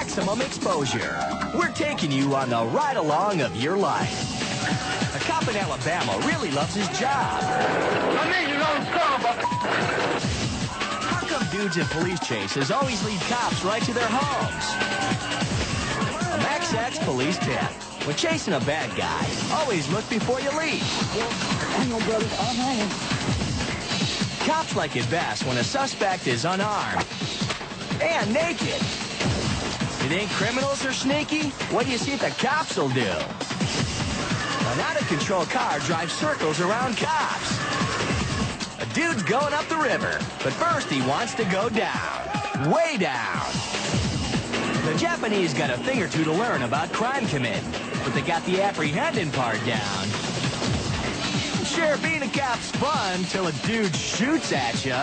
maximum exposure. We're taking you on the ride-along of your life. A cop in Alabama really loves his job. How come dudes in police chases always lead cops right to their homes? A Max X police tip. When chasing a bad guy, always look before you leave. Hang on, brother. I'm hanging. Cops like it best when a suspect is unarmed and naked. You think criminals are sneaky? What do you think the cops will do? An out-of-control car drives circles around cops. A dude's going up the river, but first he wants to go down. Way down. The Japanese got a thing or two to learn about crime committing, but they got the apprehending part down. Sure, being a cop's fun till a dude shoots at you.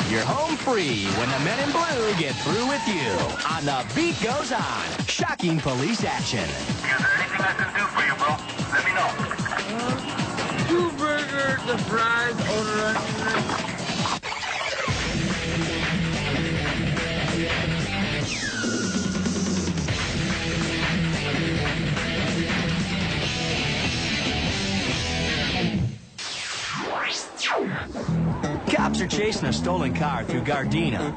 You're home free when the men in blue get through with you. On The Beat Goes On, shocking police action. Is there anything I can do for you, bro? Let me know. 2 burgers, the fries, order onion. Cops are chasing a stolen car through Gardena,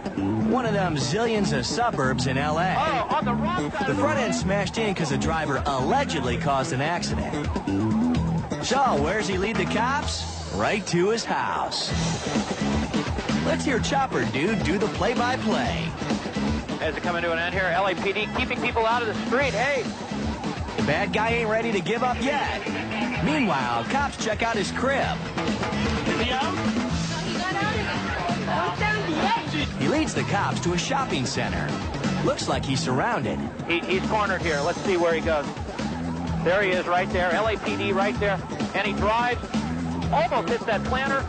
one of them zillions of suburbs in L.A. Oh, on the wrong side. The front end smashed in because the driver allegedly caused an accident. So, where's he lead the cops? Right to his house. Let's hear Chopper Dude do the play-by-play. As it coming to an end here, LAPD keeping people out of the street. Hey! The bad guy ain't ready to give up yet. Meanwhile, cops check out his crib. He leads the cops to a shopping center. Looks like he's surrounded. He's cornered here. Let's see where he goes. There he is right there. LAPD right there. And he drives, almost hits that planter.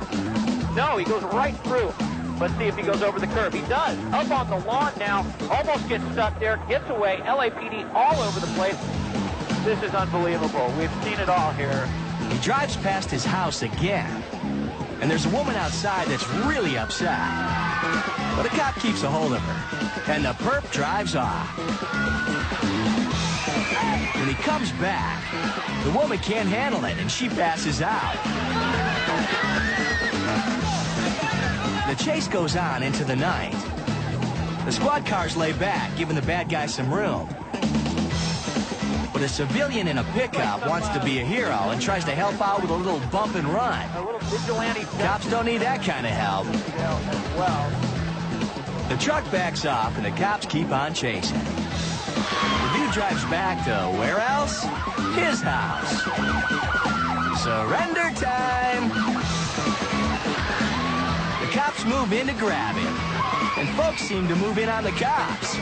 No, he goes right through. Let's see if he goes over the curb. He does. Up on the lawn now. Almost gets stuck there. Gets away. LAPD all over the place. This is unbelievable. We've seen it all here. He drives past his house again. And there's a woman outside that's really upset. But a cop keeps a hold of her. And the perp drives off. When he comes back, the woman can't handle it and she passes out. The chase goes on into the night. The squad cars lay back, giving the bad guy some room. But a civilian in a pickup wants to be a hero and tries to help out with a little bump and run. A little vigilante. Cops don't need that kind of help. Well, The truck backs off and the cops keep on chasing. The dude drives back to where else? His house. Surrender time. The cops move in to grab him. And folks seem to move in on the cops.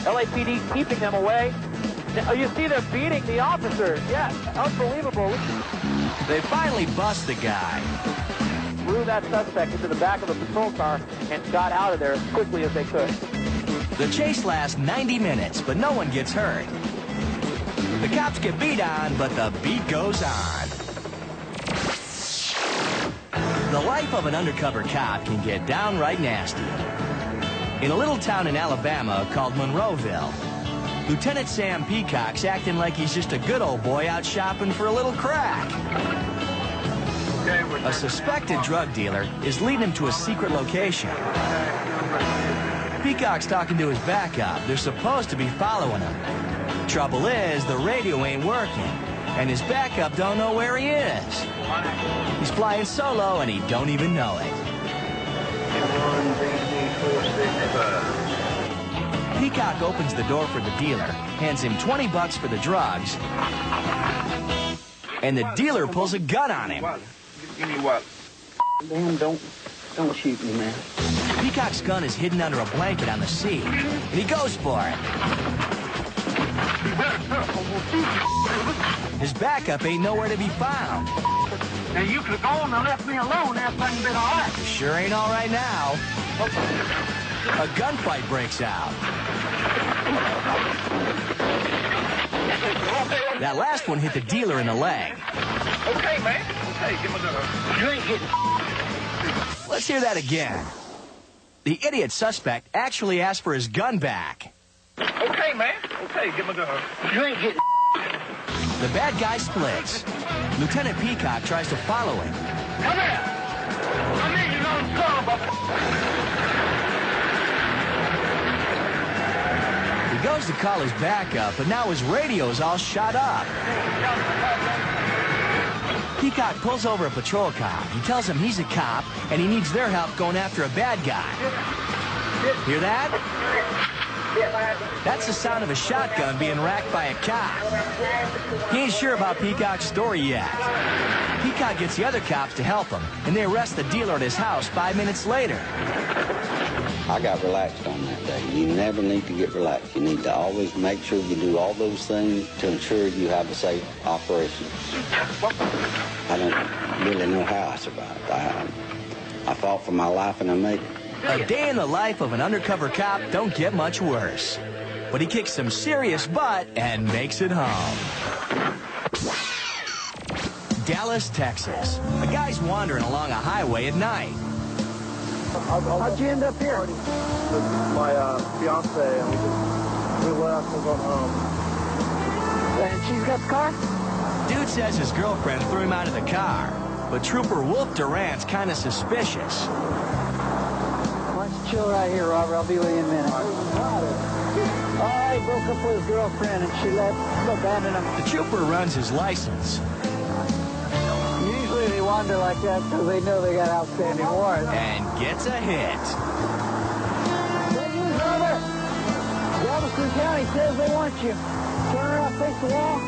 LAPD keeping them away. You see they're beating the officers. Yeah, unbelievable. They finally bust the guy. Threw that suspect into the back of the patrol car and got out of there as quickly as they could. The chase lasts 90 minutes, but no one gets hurt. The cops get beat on, but the beat goes on. The life of an undercover cop can get downright nasty. In a little town in Alabama called Monroeville, Lieutenant Sam Peacock's acting like he's just a good old boy out shopping for a little crack. A suspected drug dealer is leading him to a secret location. Peacock's talking to his backup. They're supposed to be following him. Trouble is, the radio ain't working, and his backup don't know where he is. He's flying solo, and he don't even know it. Peacock opens the door for the dealer, hands him $20 for the drugs, and the dealer pulls a gun on him. Give me what? Dan, don't shoot me, man. Peacock's gun is hidden under a blanket on the seat, and he goes for it. His backup ain't nowhere to be found. Now, you could have gone and left me alone. Everything been all right. Sure ain't all right now. A gunfight breaks out. That last one hit the dealer in the leg. Okay, man. Okay, give me the... You ain't getting... Let's hear that again. the idiot suspect actually asked for his gun back. Okay, man. Okay, give me a gun. You ain't getting The bad guy splits. Lieutenant Peacock tries to follow him. Come here. I need you to son of a... He goes to call his backup, but now his radio's all shot up. Peacock pulls over a patrol car. He tells him he's a cop, and he needs their help going after a bad guy. Hear that? That's the sound of a shotgun being racked by a cop. He ain't sure about Peacock's story yet. Peacock gets the other cops to help him, and they arrest the dealer at his house 5 minutes later. I got relaxed on that day. You never need to get relaxed. You need to always make sure you do all those things to ensure you have a safe operation. I don't really know how I survived. I fought for my life and I made it. A day in the life of an undercover cop don't get much worse. But he kicks some serious butt and makes it home. Dallas, Texas. A guy's wandering along a highway at night. How'd you end up here? My fiance, and we left and gone home. And she's got the car? Dude says his girlfriend threw him out of the car. But Trooper Wolf Durant's kind of suspicious. Why don't you chill right here, Robert? I'll be with you in a minute. I broke up with his girlfriend and she abandoned him. The trooper runs his license. Usually they wander like that because they know they got outstanding warrants. And gets a hit. Good news, Robert. Galveston County says they want you. Turn around, face the wall.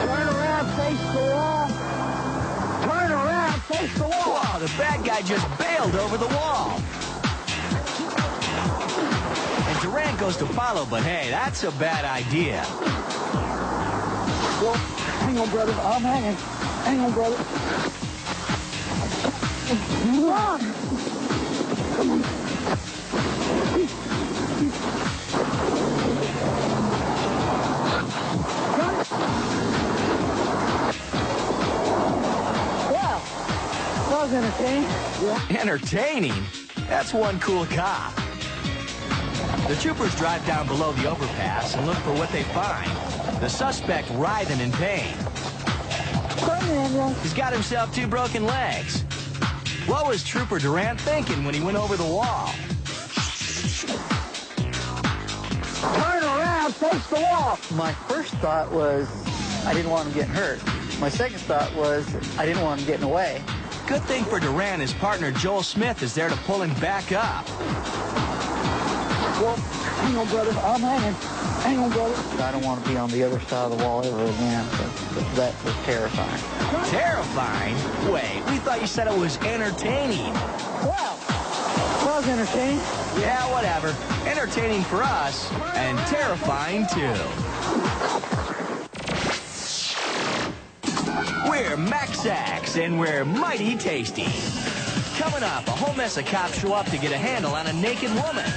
Turn around, face the wall. Turn around, face the wall. Whoa, the bad guy just bailed over the wall. And Durant goes to follow, but hey, that's a bad idea. Well, hang on, brother. I'm hanging. Hang on, brother. Come on. Come on. Well, that was entertaining. Yeah. Entertaining? That's one cool cop. The troopers drive down below the overpass and look for what they find. The suspect writhing in pain. He's got himself 2 broken legs. What was Trooper Durant thinking when he went over the wall? Turn around, face the wall. My first thought was I didn't want him getting hurt. My second thought was I didn't want him getting away. Good thing for Durant, his partner Joel Smith is there to pull him back up. Well, hang on, brother. I'm hanging. Hang on, brother. I don't want to be on the other side of the wall ever again. That was terrifying. Terrifying? Wait, we thought you said it was entertaining. Well, it was entertaining. Yeah, whatever. Entertaining for us, and terrifying, too. We're Max-Ax, and we're mighty tasty. Coming up, a whole mess of cops show up to get a handle on a naked woman.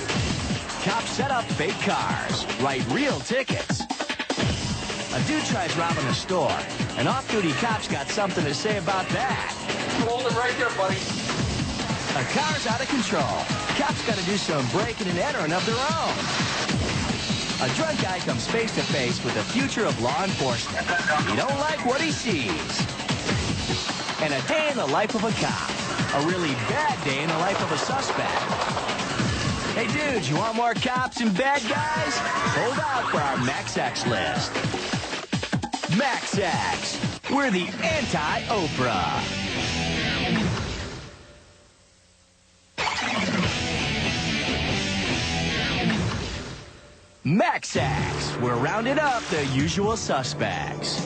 Cops set up fake cars, write real tickets. A dude tries robbing a store, and off-duty cops got something to say about that. Hold it right there, buddy. A car's out of control. Cops got to do some breaking and entering of their own. A drunk guy comes face to face with the future of law enforcement. He don't like what he sees. And a day in the life of a cop. A really bad day in the life of a suspect. Hey, dudes, you want more cops and bad guys? Hold out for our Max-Ax list. Max-Ax. We're the anti-Oprah. Max-Ax. We're rounding up the usual suspects.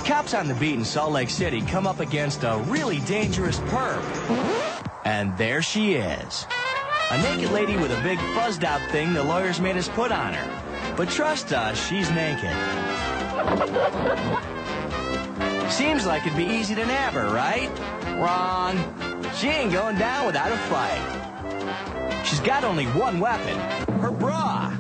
Cops on the beat in Salt Lake City come up against a really dangerous perp. And there she is. A naked lady with a big fuzzed-out thing the lawyers made us put on her. But trust us, she's naked. Seems like it'd be easy to nab her, right? Wrong. She ain't going down without a fight. She's got only one weapon, her bra.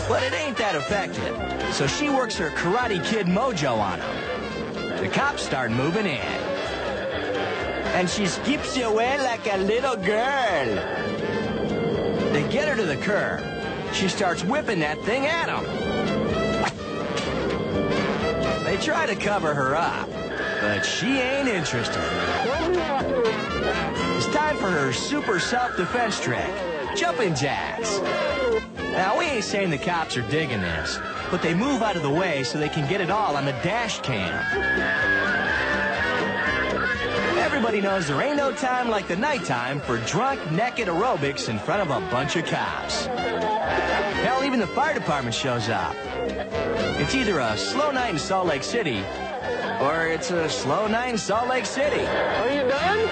But it ain't that effective, so she works her Karate Kid mojo on him. The cops start moving in. and she skips away like a little girl. They get her to the curb. She starts whipping that thing at them. They try to cover her up, but she ain't interested. It's time for her super self-defense trick, jumping jacks. Now, we ain't saying the cops are digging this, but they move out of the way so they can get it all on the dash cam. Everybody knows there ain't no time like the nighttime for drunk, naked aerobics in front of a bunch of cops. Hell, even the fire department shows up. It's either a slow night in Salt Lake City, or it's a slow night in Salt Lake City. Are you done?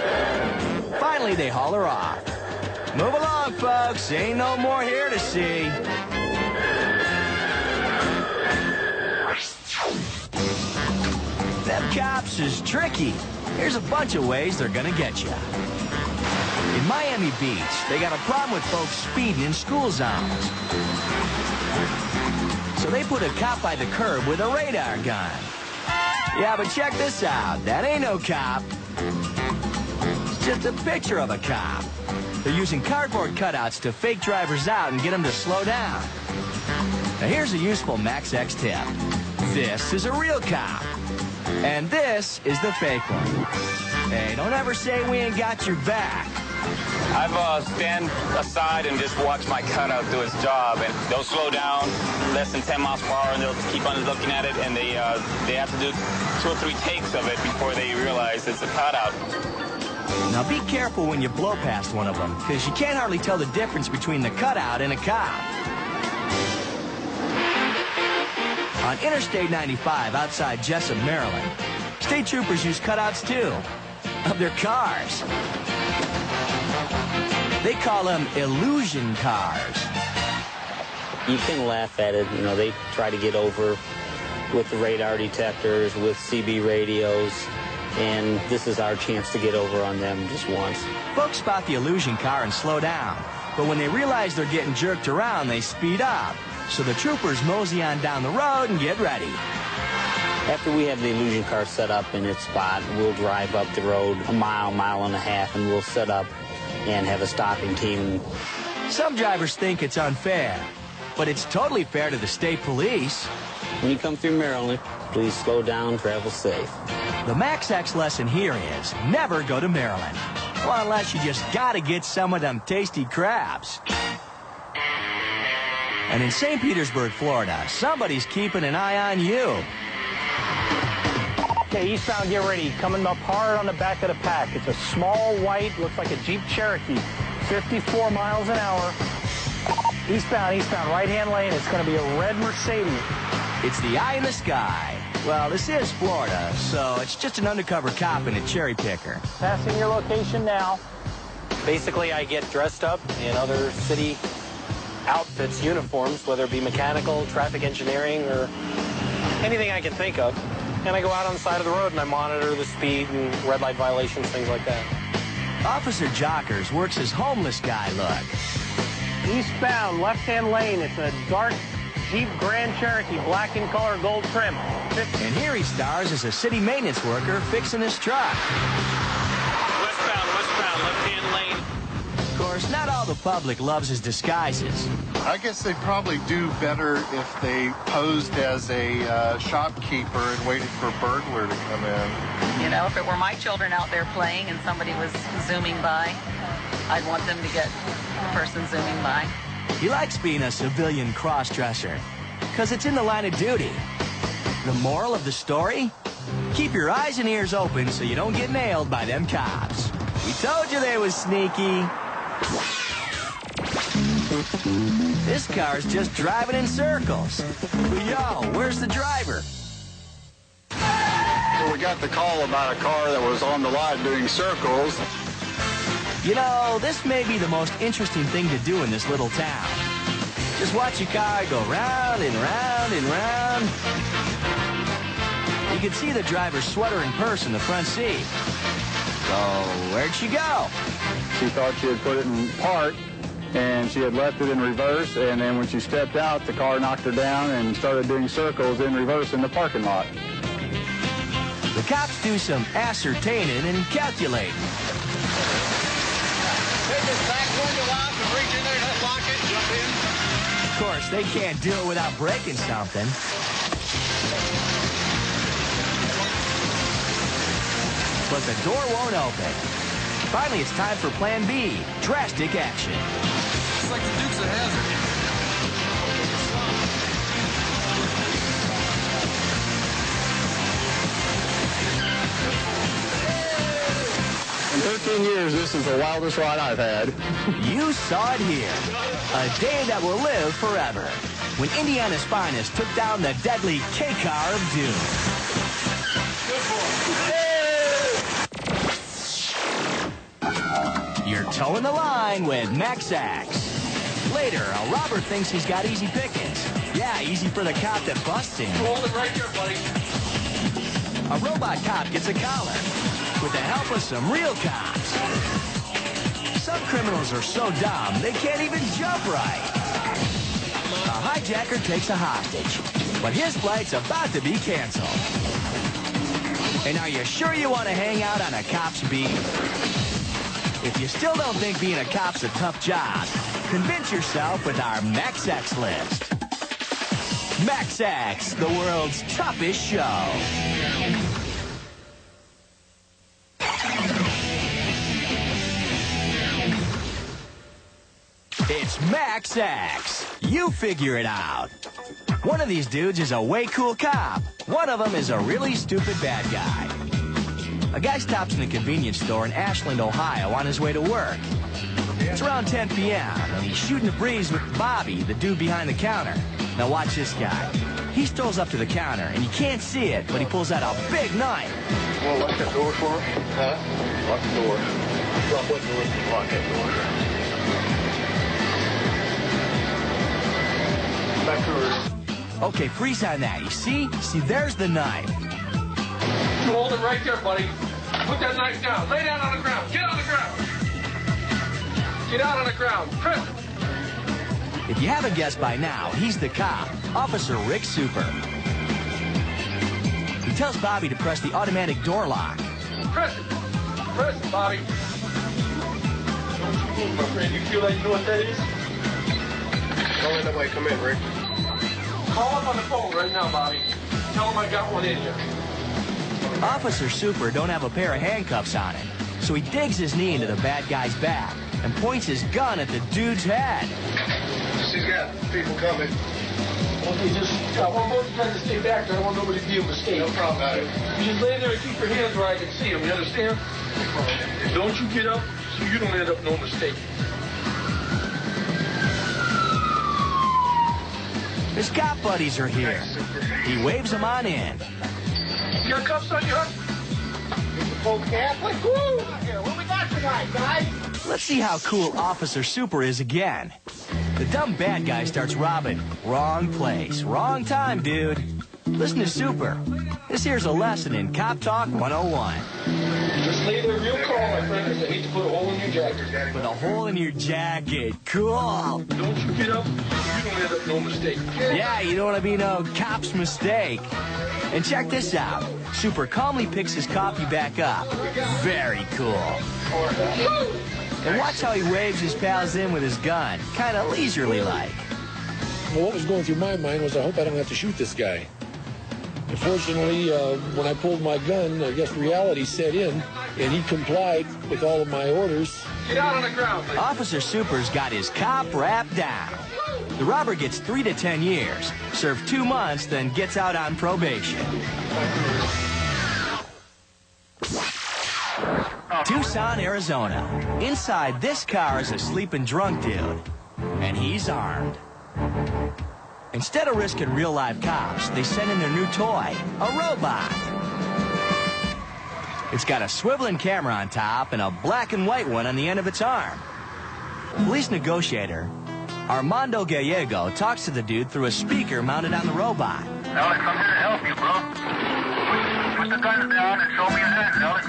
Finally, they haul her off. Move along, folks. Ain't no more here to see. Them cops is tricky. Here's a bunch of ways they're gonna get you. In Miami Beach, they got a problem with folks speeding in school zones. So they put a cop by the curb with a radar gun. Yeah, but check this out. That ain't no cop. It's just a picture of a cop. They're using cardboard cutouts to fake drivers out and get them to slow down. Now here's a useful Max X tip. This is a real cop. And this is the fake one. Hey, don't ever say we ain't got your back. I've stand aside and just watch my cutout do its job, and they'll slow down less than 10 miles per hour, and they'll keep on looking at it, and they have to do 2 or 3 takes of it before they realize it's a cutout. Now be careful when you blow past one of them, because you can't hardly tell the difference between the cutout and a cop. On Interstate 95 outside Jessup, Maryland, state troopers use cutouts too, of their cars. They call them illusion cars. You can laugh at it. You know, they try to get over with the radar detectors, with CB radios, and this is our chance to get over on them just once. Folks spot the illusion car and slow down, but when they realize they're getting jerked around, they speed up. So the troopers mosey on down the road and get ready. After we have the illusion car set up in its spot, we'll drive up the road a mile and a half, and we'll set up and have a stopping team. Some drivers think it's unfair, but it's totally fair to the state police. When you come through Maryland, please slow down, travel safe. The Max X lesson here is never go to Maryland. Well, unless you just gotta get some of them tasty crabs. And in St. Petersburg, Florida, somebody's keeping an eye on you. Okay, eastbound, get ready. Coming up hard on the back of the pack. It's a small white, looks like a Jeep Cherokee. 54 miles an hour. Eastbound, right-hand lane. It's going to be a red Mercedes. It's the eye in the sky. Well, this is Florida, so it's just an undercover cop and a cherry picker. Passing your location now. Basically, I get dressed up in other city outfits, uniforms, whether it be mechanical, traffic engineering, or anything I can think of. And I go out on the side of the road and I monitor the speed and red light violations, things like that. Officer Jockers works his homeless guy look. Eastbound, left-hand lane. It's a dark Jeep Grand Cherokee, black in color, gold trim. And here he stars as a city maintenance worker fixing his truck. Westbound, left-hand lane. Of course, not all the public loves his disguises. I guess they'd probably do better if they posed as a shopkeeper and waited for a burglar to come in. You know, if it were my children out there playing and somebody was zooming by, I'd want them to get the person zooming by. He likes being a civilian cross-dresser, because it's in the line of duty. The moral of the story? Keep your eyes and ears open so you don't get nailed by them cops. We told you they was sneaky. This car's just driving in circles. Yo, where's the driver? We got the call about a car that was on the lot doing circles. You know, this may be the most interesting thing to do in this little town. Just watch your car go round and round and round. You can see the driver's sweater and purse in the front seat. So, where'd she go? She thought she had put it in park, and she had left it in reverse, and then when she stepped out, the car knocked her down and started doing circles in reverse in the parking lot. The cops do some ascertaining and calculating. Take this back window out and reach in there and unlock it, jump in. Of course, they can't do it without breaking something. But the door won't open. Finally, it's time for Plan B, drastic action. It's like the Dukes of Hazzard. In 15 years, this is the wildest ride I've had. You saw it here. A day that will live forever. When Indiana's finest took down the deadly K-Car of Doom. You're towing the line with Max-Ax. Later, a robber thinks he's got easy pickings. Yeah, easy for the cop that busts him. Hold it right here, buddy. A robot cop gets a collar with the help of some real cops. Some criminals are so dumb, they can't even jump right. A hijacker takes a hostage, but his flight's about to be canceled. And are you sure you want to hang out on a cop's beat? If you still don't think being a cop's a tough job, convince yourself with our Max-Ax list. Max-Ax, the world's toughest show. It's Max-Ax. You figure it out. One of these dudes is a way cool cop. One of them is a really stupid bad guy. A guy stops in a convenience store in Ashland, Ohio on his way to work. It's around 10 p.m., and he's shooting a breeze with Bobby, the dude behind the counter. Now watch this guy. He strolls up to the counter, and you can't see it, but he pulls out a big knife. Well, lock that door for him? Huh? Lock the door. Lock what door? Lock that door. Back to her. Okay, freeze on that. You see? See, there's the knife. You hold it right there, buddy. Put that knife down. Lay down on the ground. Get on the ground. Get out on the ground. Chris. If you haven't guessed by now, he's the cop, Officer Rick Super. He tells Bobby to press the automatic door lock. Press it. Press it, Bobby. Don't you move, my friend. You feel like you know what that is? Don't let nobody come in, Rick. Call up on the phone right now, Bobby. Tell him I got one in here. Officer Super don't have a pair of handcuffs on him, so he digs his knee into the bad guy's back and points his gun at the dude's head. She's got people coming. Okay, just, I want both you guys to stay back there. I don't want nobody to be a mistake. No problem about it. You just lay there and keep your hands where I can see them, you understand? And don't you get up so you don't end up no mistake. His cop buddies are here. He waves them on in. You got cuffs on you, huh? Full Catholic? Woo! Here, what we got tonight, guys? Let's see how cool Officer Super is again. The dumb bad guy starts robbing. Wrong place, wrong time, dude. Listen to Super. This here's a lesson in Cop Talk 101. Just lay there real calm, my friend, because I hate to put a hole in your jacket. With a hole in your jacket. Cool. Don't you get up, so you don't end up no mistake. Yeah, you don't want to be no cop's mistake. And check this out. Super calmly picks his coffee back up. Very cool. And watch how he waves his pals in with his gun. Kind of leisurely-like. Well, what was going through my mind was I hope I don't have to shoot this guy. Unfortunately, when I pulled my gun, I guess reality set in, and he complied with all of my orders. Get out on the ground, please. Officer Super's got his cop wrapped down. The robber gets 3 to 10 years, served 2 months, then gets out on probation. Tucson, Arizona. Inside this car is a sleeping drunk dude, and he's armed. Instead of risking real-life cops, they send in their new toy, a robot. It's got a swiveling camera on top and a black and white one on the end of its arm. Police negotiator Armando Gallego talks to the dude through a speaker mounted on the robot. Alex, I'm here to help you, bro. Put the gun down and show me your hands, Alex.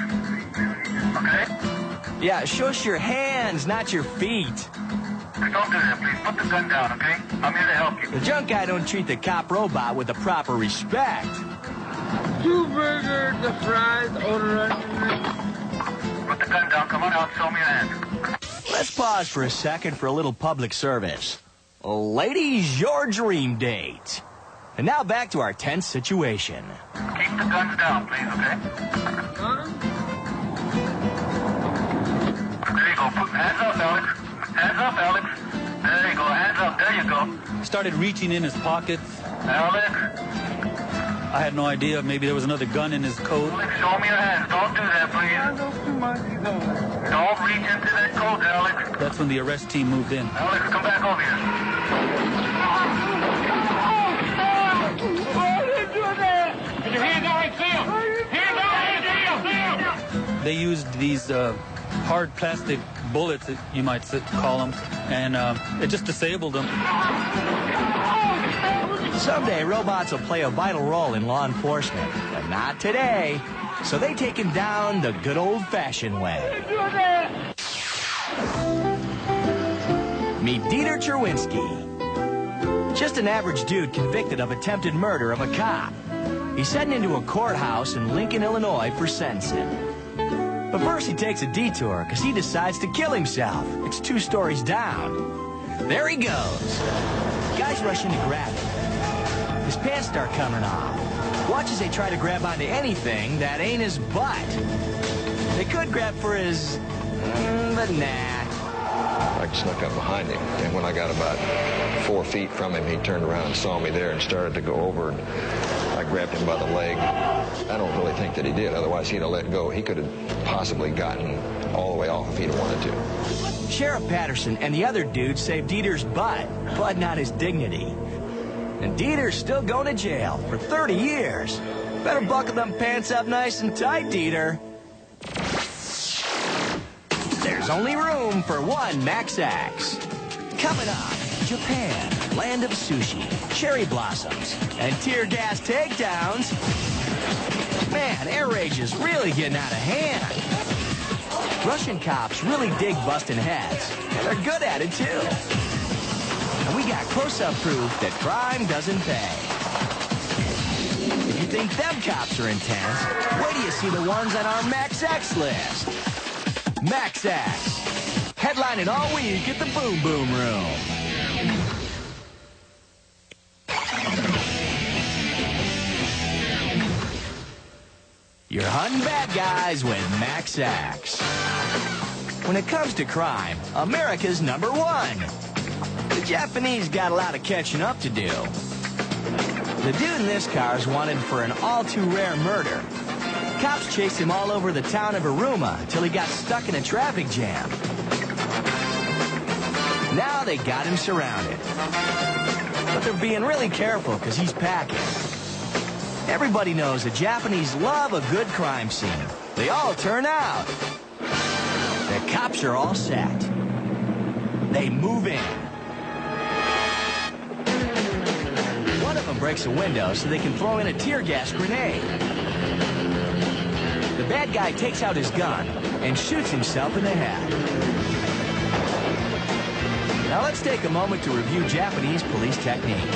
Okay? Yeah, show us your hands, not your feet. Don't do that, please. Put the gun down, okay? I'm here to help you. The drunk guy don't treat the cop robot with the proper respect. 2 burgers, the fries, order onion. Put the gun down. Come on out. Show me your hand. Let's pause for a second for a little public service. Ladies, your dream date. And now back to our tense situation. Keep the guns down, please, okay? There you go. Put hands up, Alex. Hands up, Alex. There you go. Hands up. There you go. Started reaching in his pockets. Alex. I had no idea. Maybe there was another gun in his coat. Alex, show me your hands. Don't do that, please. Don't reach into that coat, Alex. That's when the arrest team moved in. Alex, come back over here. Put your hands out and see him. Hands out and see him. They used these hard plastic bullets, you might call them, and it just disabled them. Someday, robots will play a vital role in law enforcement, but not today. So they take him down the good old-fashioned way. Meet Dieter Cherwinski. Just an average dude convicted of attempted murder of a cop. He's heading into a courthouse in Lincoln, Illinois for sentencing. But first he takes a detour because he decides to kill himself. It's 2 stories down. There he goes. Guys rush in to grab him. His pants start coming off. Watch as they try to grab onto anything that ain't his butt. They could grab for his... but nah. I snuck up behind him, and when I got about 4 feet from him, he turned around and saw me there and started to go over, and I grabbed him by the leg. I don't really think that he did, otherwise he'd have let go. He could have possibly gotten all the way off if he'd have wanted to. Sheriff Patterson and the other dude saved Dieter's butt, but not his dignity. And Dieter's still going to jail for 30 years. Better buckle them pants up nice and tight, Dieter. There's only room for one Max Axe. Coming up, Japan, land of sushi, cherry blossoms, and tear gas takedowns. Man, air rage is really getting out of hand. Russian cops really dig busting heads, and they're good at it, too. And we got close-up proof that crime doesn't pay. If you think them cops are intense, wait till you see the ones on our Max Axe list. Max Axe. Headlining all week at the Boom Boom Room. You're hunting bad guys with Max Axe. When it comes to crime, America's #1. The Japanese got a lot of catching up to do. The dude in this car is wanted for an all-too-rare murder. Cops chased him all over the town of Aruma until he got stuck in a traffic jam. Now they got him surrounded. But they're being really careful because he's packing. Everybody knows the Japanese love a good crime scene. They all turn out. The cops are all set. They move in. One of them breaks a window so they can throw in a tear gas grenade. The bad guy takes out his gun and shoots himself in the head. Now let's take a moment to review Japanese police technique.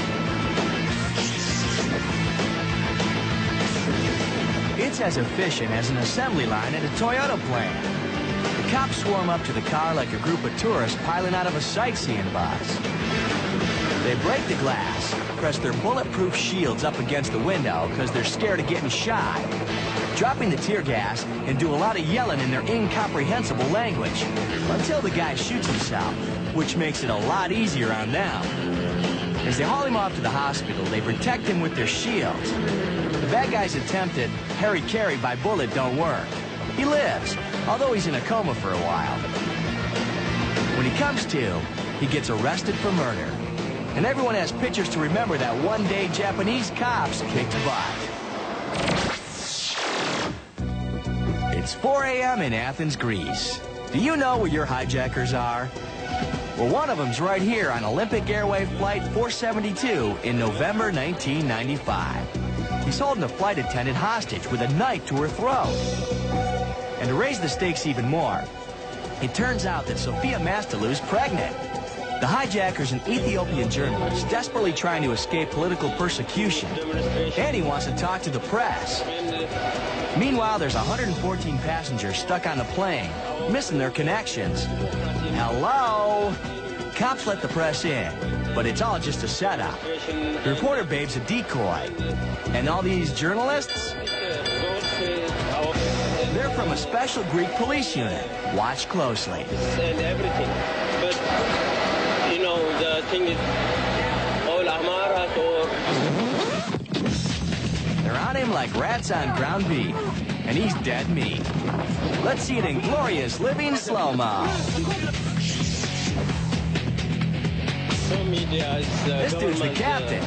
It's as efficient as an assembly line at a Toyota plant. The cops swarm up to the car like a group of tourists piling out of a sightseeing bus. They break the glass, press their bulletproof shields up against the window because they're scared of getting shot, dropping the tear gas, and do a lot of yelling in their incomprehensible language until the guy shoots himself, which makes it a lot easier on them. As they haul him off to the hospital, they protect him with their shields. The bad guy's attempted hara-kiri by bullet don't work. He lives, although he's in a coma for a while. When he comes to, he gets arrested for murder. And everyone has pictures to remember that one day Japanese cops kicked butt. It's 4 a.m. in Athens, Greece. Do you know where your hijackers are? Well, one of them's right here on Olympic Airway Flight 472 in November 1995. He's holding a flight attendant hostage with a knife to her throat. And to raise the stakes even more, it turns out that Sophia Mastalou's pregnant. The hijacker's an Ethiopian journalist desperately trying to escape political persecution, and he wants to talk to the press. Meanwhile, there's 114 passengers stuck on the plane, missing their connections. Hello? Cops let the press in, but it's all just a setup. The reporter babe's a decoy. And all these journalists? They're from a special Greek police unit. Watch closely. And everything. But, you know, the thing is, all Amarat or... They're on him like rats on ground beef. And he's dead meat. Let's see it in glorious living slow-mo. This dude's the captain.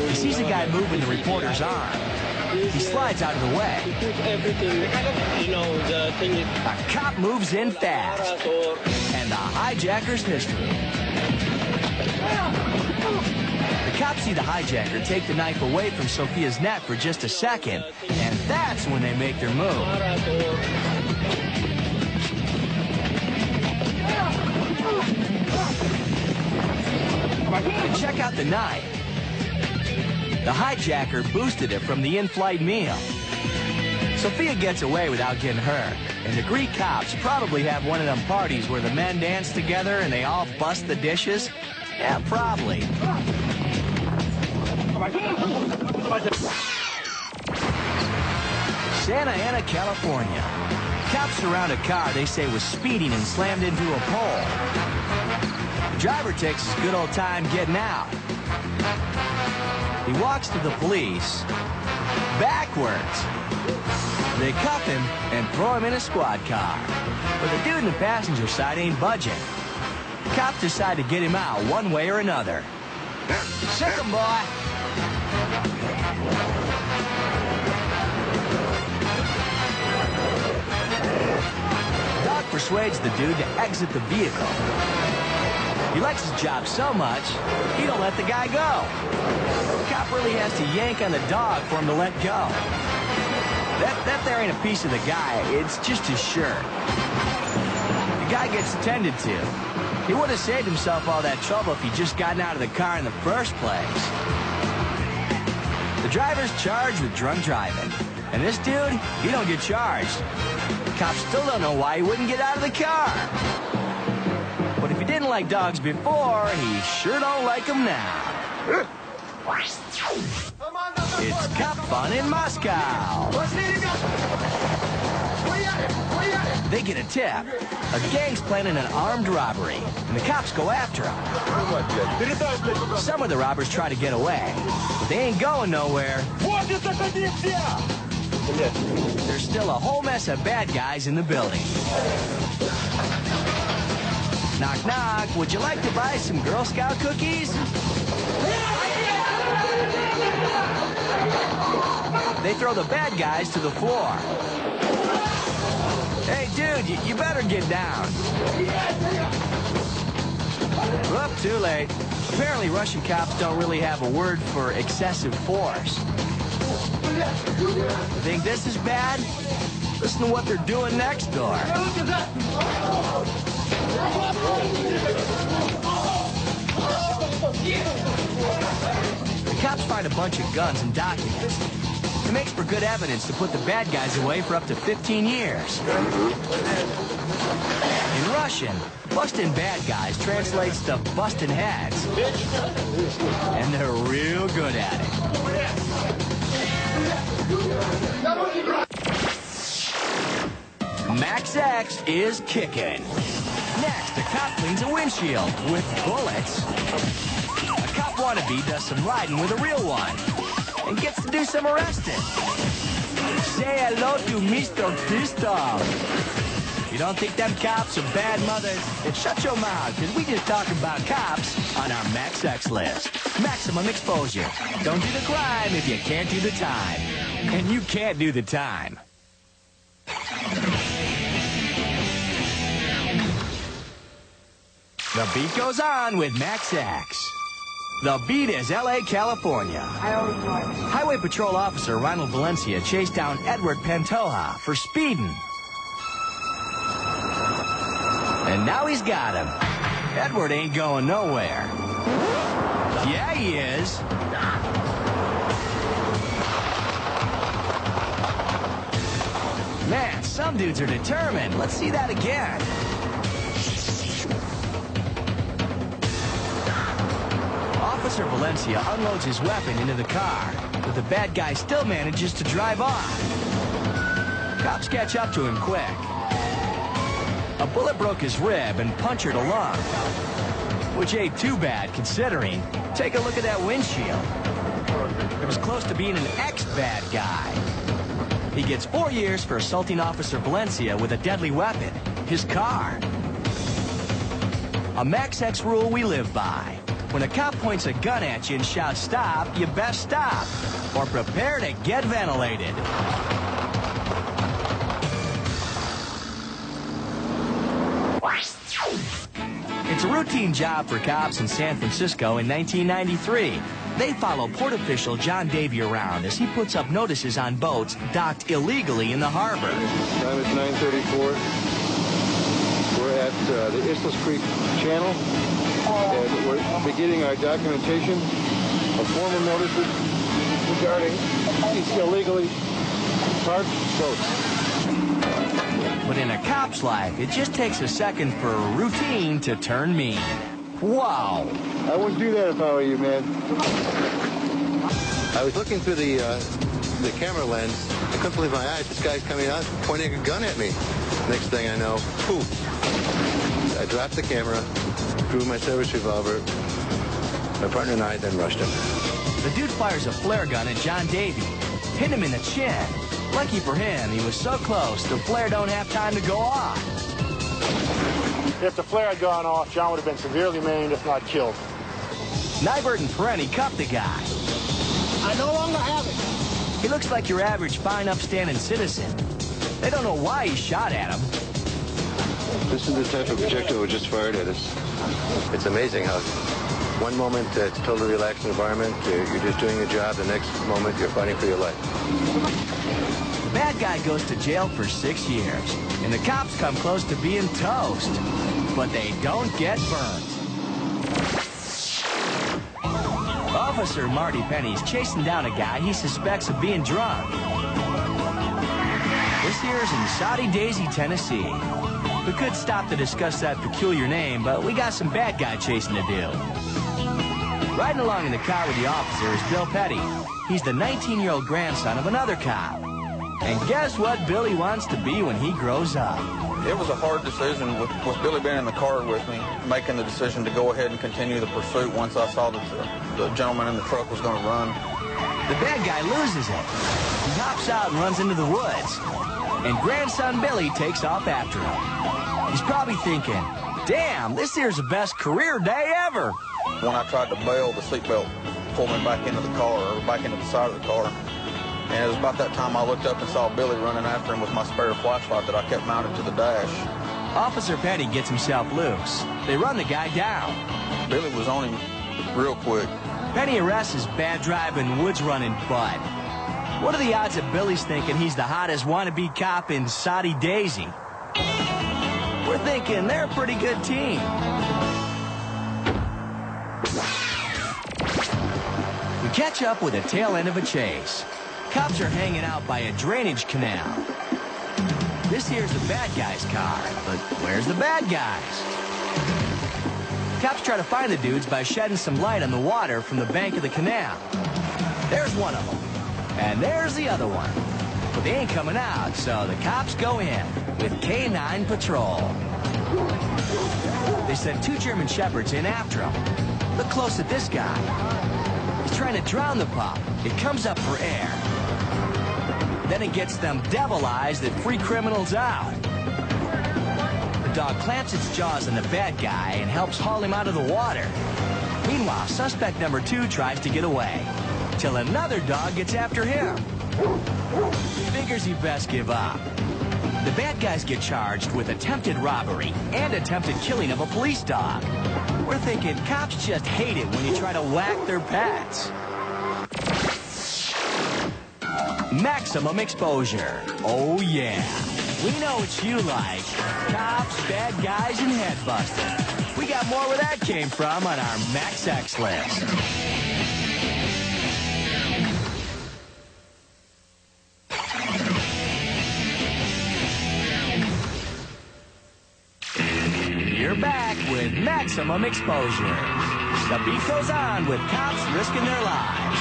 He sees a guy moving the reporter's arm. He slides out of the way. A cop moves in fast. And the hijacker's history. The cops see the hijacker take the knife away from Sophia's neck for just a second. And that's when they make their move. And check out the knife. The hijacker boosted it from the in-flight meal. Sophia gets away without getting hurt, and the Greek cops probably have one of them parties where the men dance together and they all bust the dishes. Yeah, probably. Santa Ana, California. Cops surround a car they say was speeding and slammed into a pole. The driver takes his good old time getting out. He walks to the police backwards. They cuff him and throw him in a squad car. But the dude in the passenger side ain't budging. Cops decide to get him out one way or another. Sick him, boy. Doc persuades the dude to exit the vehicle. He likes his job so much, he don't let the guy go. The cop really has to yank on the dog for him to let go. That there ain't a piece of the guy, it's just his shirt. The guy gets attended to. He would have saved himself all that trouble if he'd just gotten out of the car in the first place. The driver's charged with drunk driving. And this dude, he don't get charged. The cops still don't know why he wouldn't get out of the car. But if he didn't like dogs before, he sure don't like them now. It's cop fun in Moscow. They get a tip. A gang's planning an armed robbery, and the cops go after them. Some of the robbers try to get away, but they ain't going nowhere. There's still a whole mess of bad guys in the building. Knock, knock. Would you like to buy some Girl Scout cookies? They throw the bad guys to the floor. Hey, dude, you better get down. Whoop, too late. Apparently, Russian cops don't really have a word for excessive force. You think this is bad? Listen to what they're doing next door. The cops find a bunch of guns and documents. It makes for good evidence to put the bad guys away for up to 15 years. In Russian, busting bad guys translates to busting heads. And they're real good at it. Max X is kicking. Next, a cop cleans a windshield with bullets. A cop wannabe does some riding with a real one and gets to do some arresting. Say hello to Mr. Pistol. You don't think them cops are bad mothers? Then shut your mouth, because we just talk about cops on our Max X list. Maximum exposure. Don't do the crime if you can't do the time. And you can't do the time. The beat goes on with Max X. The beat is L.A., California. Highway Patrol Officer Ronald Valencia chased down Edward Pantoja for speeding. And now he's got him. Edward ain't going nowhere. Yeah, he is. Man, some dudes are determined. Let's see that again. Officer Valencia unloads his weapon into the car, but the bad guy still manages to drive off. Cops catch up to him quick. A bullet broke his rib and punctured a lung, which ain't too bad considering. Take a look at that windshield. It was close to being an ex-bad guy. He gets 4 years for assaulting Officer Valencia with a deadly weapon, his car. A Max X rule we live by. When a cop points a gun at you and shouts stop, you best stop, or prepare to get ventilated. It's a routine job for cops in San Francisco in 1993. They follow port official John Davy around as he puts up notices on boats docked illegally in the harbor. Time is 9:34. We're at the Islas Creek Channel, and we're beginning our documentation of formal notices regarding these illegally parked boats. But in a cop's life, it just takes a second for routine to turn mean. Wow. I wouldn't do that if I were you, man. I was looking through the camera lens. I couldn't believe my eyes. This guy's coming out, pointing a gun at me. Next thing I know, poof. I dropped the camera, drew my service revolver. My partner and I then rushed him. The dude fires a flare gun at John Davy, hit him in the chin. Lucky for him, he was so close, the flare don't have time to go off. If the flare had gone off, John would have been severely maimed, if not killed. Nybert and Perenni cuffed the guy. I no longer have it. He looks like your average fine, upstanding citizen. They don't know why he shot at him. This is the type of projectile we just fired at us. It's amazing how one moment it's a totally relaxed environment, you're just doing your job, the next moment you're fighting for your life. The bad guy goes to jail for 6 years, and the cops come close to being toast, but they don't get burnt. Officer Marty Penny's chasing down a guy he suspects of being drunk. This here's in Soddy Daisy, Tennessee. We could stop to discuss that peculiar name, but we got some bad guy chasing to do. Riding along in the car with the officer is Bill Petty. He's the 19-year-old grandson of another cop. And guess what Billy wants to be when he grows up? It was a hard decision with Billy being in the car with me, making the decision to go ahead and continue the pursuit once I saw that the gentleman in the truck was going to run. The bad guy loses it. He hops out and runs into the woods. And grandson Billy takes off after him. He's probably thinking, damn, this here's the best career day ever. When I tried to bail, the seatbelt pulled me back into the car, or back into the side of the car. And it was about that time I looked up and saw Billy running after him with my spare flashlight that I kept mounted to the dash. Officer Petty gets himself loose. They run the guy down. Billy was on him real quick. Petty arrests his bad driving, woods running bud. What are the odds that Billy's thinking he's the hottest wannabe cop in Soddy Daisy? We're thinking they're a pretty good team. We catch up with the tail end of a chase. Cops are hanging out by a drainage canal. This here's the bad guy's car, but where's the bad guys? Cops try to find the dudes by shedding some light on the water from the bank of the canal. There's one of them, and there's the other one. But they ain't coming out, so the cops go in with K9 patrol. They send 2 German Shepherds in after him. Look close at this guy. He's trying to drown the pup. It comes up for air. Then it gets them devil eyes that free criminals out. The dog clamps its jaws on the bad guy and helps haul him out of the water. Meanwhile, suspect number 2 tries to get away, till another dog gets after him. He figures he best give up. The bad guys get charged with attempted robbery and attempted killing of a police dog. We're thinking cops just hate it when you try to whack their pets. Maximum exposure. Oh, yeah. We know what you like. Cops, bad guys, and headbusters. We got more where that came from on our Max X list. You're back with Maximum Exposure. The beat goes on with cops risking their lives.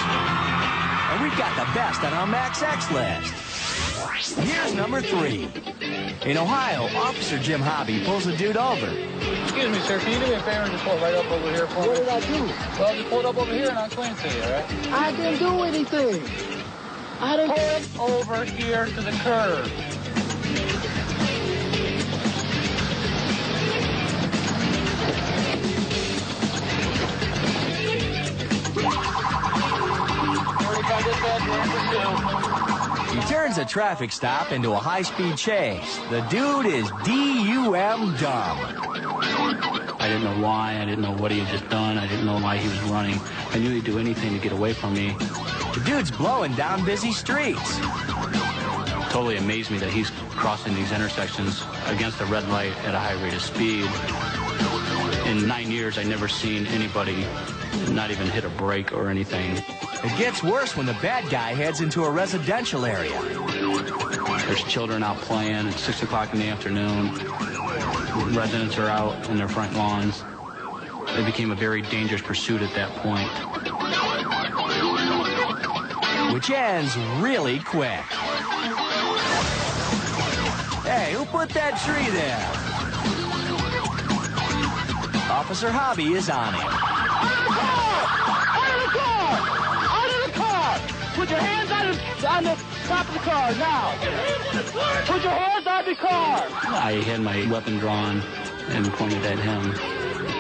And we've got the best on our Max X list. Here's number 3. In Ohio, Officer Jim Hobby pulls a dude over. Excuse me, sir. Can you do me a favor and just pull right up over here for me? What did I do? Well, just pull it up over here and I'll explain to you, all right? I didn't do anything. I didn't pull over here to the curb. He turns a traffic stop into a high-speed chase. The dude is D-U-M dumb. I didn't know why. I didn't know what he had just done. I didn't know why he was running. I knew he'd do anything to get away from me. The dude's blowing down busy streets. Totally amazed me that he's crossing these intersections against a red light at a high rate of speed. In 9 years, I'd never seen anybody not even hit a brake or anything. It gets worse when the bad guy heads into a residential area. There's children out playing. It's 6 o'clock in the afternoon. Residents are out in their front lawns. It became a very dangerous pursuit at that point. Which ends really quick. Hey, who put that tree there? Officer Hobby is on him. Put your hands on the top of the car now. Put your hands on the car. I had my weapon drawn and pointed at him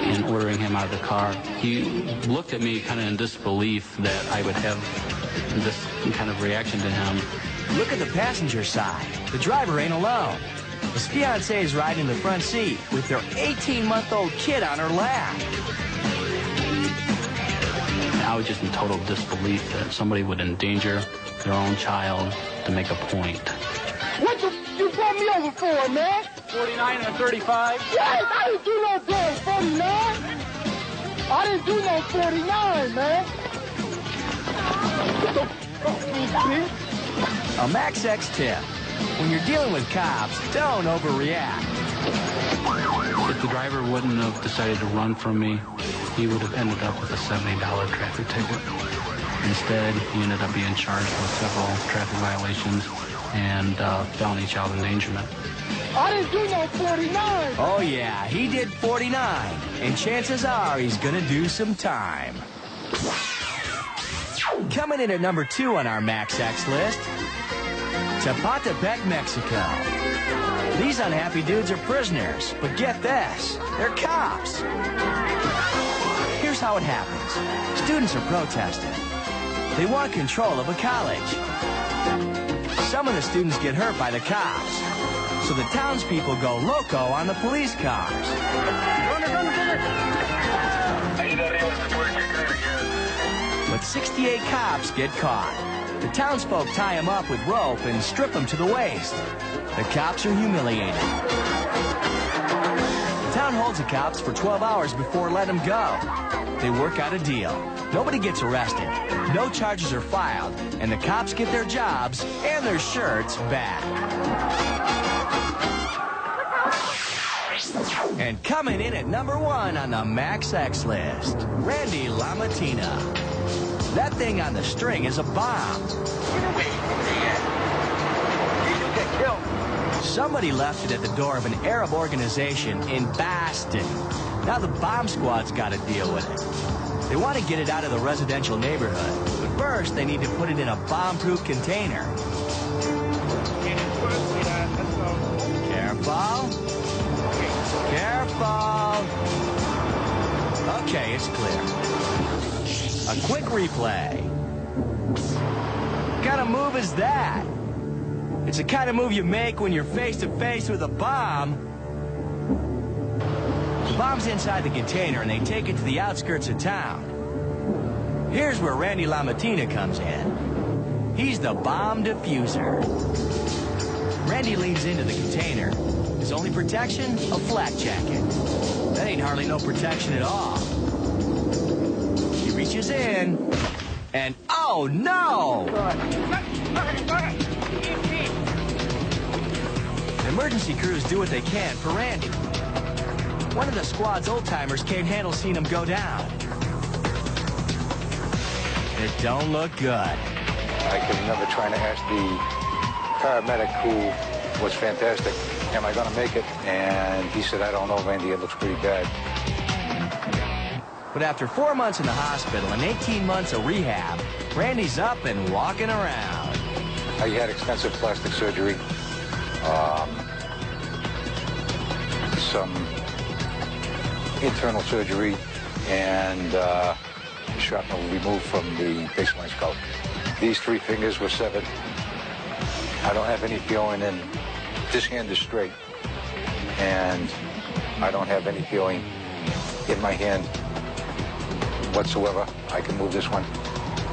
and ordering him out of the car. He looked at me kind of in disbelief that I would have this kind of reaction to him. Look at the passenger side. The driver ain't alone. His fiancée is riding in the front seat with their 18-month-old kid on her lap. I was just in total disbelief that somebody would endanger their own child to make a point. What the you pulled me over for, man? 49 and a 35? Yes, I didn't do no damn 49. I didn't do no 49, man. A Max X tip. When you're dealing with cops, don't overreact. If the driver wouldn't have decided to run from me, he would have ended up with a $70 traffic ticket. Instead, he ended up being charged with several traffic violations and felony child endangerment. I didn't do no 49. Oh, yeah, he did 49. And chances are he's gonna do some time. Coming in at number 2 on our Max X list, Tepatepec, Mexico. These unhappy dudes are prisoners, but get this, they're cops. Here's how it happens. Students are protesting. They want control of a college. Some of the students get hurt by the cops, so the townspeople go loco on the police cars. But 68 cops get caught. The townsfolk tie them up with rope and strip them to the waist. The cops are humiliated. The town holds the cops for 12 hours before letting them go. They work out a deal. Nobody gets arrested. No charges are filed. And the cops get their jobs and their shirts back. And coming in at number 1 on the Max X list, Randy LaMattina. That thing on the string is a bomb. Somebody left it at the door of an Arab organization in Boston. Now the bomb squad's got to deal with it. They want to get it out of the residential neighborhood. But first, they need to put it in a bomb-proof container. Careful. Careful. Okay, it's clear. A quick replay. What kind of move is that? It's the kind of move you make when you're face-to-face with a bomb. The bomb's inside the container, and they take it to the outskirts of town. Here's where Randy LaMattina comes in. He's the bomb diffuser. Randy leans into the container. His only protection? A flak jacket. That ain't hardly no protection at all. He reaches in, and oh no! Emergency crews do what they can for Randy. One of the squad's old-timers can't handle seeing him go down. It don't look good. I can remember trying to ask the paramedic, who was fantastic, am I going to make it? And he said, I don't know, Randy, it looks pretty bad. But after 4 months in the hospital and 18 months of rehab, Randy's up and walking around. I had extensive plastic surgery, some internal surgery, and shrapnel removed from the base of my skull. These 3 fingers were severed. I don't have any feeling in this hand is straight, and I don't have any feeling in my hand whatsoever. I can move this one,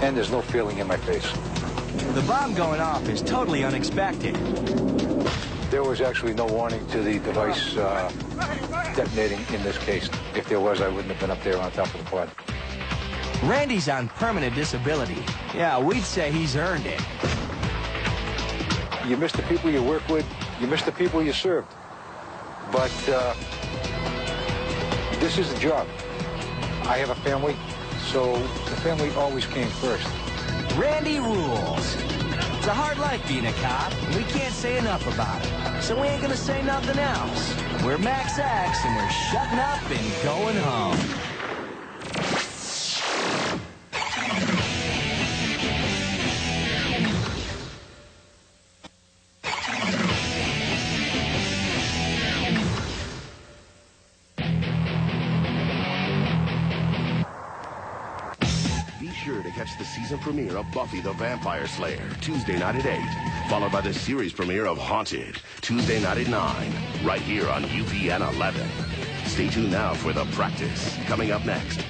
and there's no feeling in my face. The bomb going off is totally unexpected. There was actually no warning to the device detonating in this case. If there was, I wouldn't have been up there on top of the quad. Randy's on permanent disability. Yeah, we'd say he's earned it. You miss the people you work with, you miss the people you served. But this is the job. I have a family, so the family always came first. Randy rules. It's a hard life being a cop, and we can't say enough about it. So we ain't gonna say nothing else. We're Max X, and we're shutting up and going home. Catch the season premiere of Buffy the Vampire Slayer, Tuesday night at 8, followed by the series premiere of Haunted, Tuesday night at 9, right here on UPN 11. Stay tuned now for The Practice, coming up next.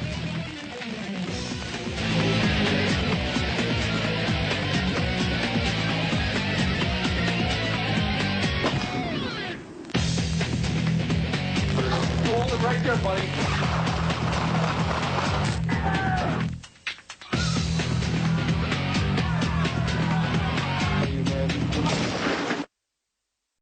Hold it right there, buddy.